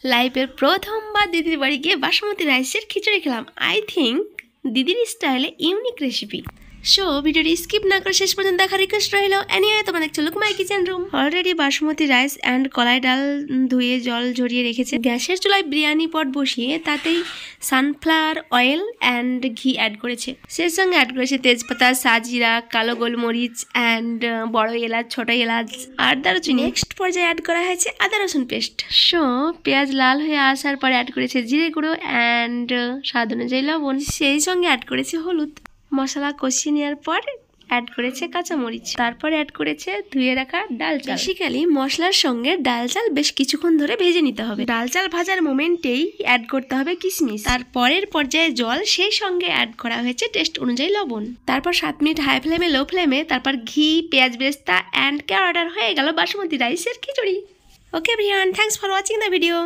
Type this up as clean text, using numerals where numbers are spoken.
লাইফের প্রথমবার দিদির বাড়ি গিয়ে বাসমতি রাইসের খিচুড়ি খেলাম। আই থিঙ্ক দিদির স্টাইলে ইউনিক রেসিপি। সো ভিডিওটি স্কিপ না করে শেষ পর্যন্ত দেখার রিকোয়েস্ট রইল। এনিওয়ে তোমরা দেখছো look my kitchen room. Already basmati rice and কলাই ডাল ধুয়ে জল ঝরিয়ে রেখেছে। গ্যাসের চুলায় বিরিয়ানি পট বসিয়ে তাতেই সানফ্লাওয়ার অয়েল অ্যান্ড ঘি অ্যাড করেছে। সেই সঙ্গে অ্যাড করেছে তেজপাতা, সাজিরা, কালো গোলমরিচ অ্যান্ড বড় এলাচ, ছোট এলাচ আর দারুচিনি। নেক্সট পর্যায়ে অ্যাড করা হয়েছে আদা রসুন পেস্ট। সো পেঁয়াজ লাল হয়ে আসার পরে অ্যাড করেছে জিরে গুঁড়ো অ্যান্ড স্বাদ অনুযায়ী লবণ। সেই সঙ্গে অ্যাড করেছে হলুদ। মশলা কষিয়ে নেওয়ার পর অ্যাড করেছে কাঁচামরিচ। তারপর অ্যাড করেছে ধুয়ে রাখা ডাল চাল। বেসিক্যালি মশলার সঙ্গে ডাল চাল বেশ কিছুক্ষণ ধরে ভেজে নিতে হবে। ডাল চাল ভাজার মোমেন্টেই অ্যাড করতে হবে কিশমিশ। তারপরের পর্যায়ে জল, সেই সঙ্গে অ্যাড করা হয়েছে টেস্ট অনুযায়ী লবণ। তারপর 7 মিনিট হাই ফ্লেমে লো ফ্লেমে, তারপর ঘি, পেঁয়াজ বেরেস্তা অ্যান্ড ক্যারট হয়ে গেল বাসমতি রাইসের khichdi. Okay everyone, thanks for watching the video.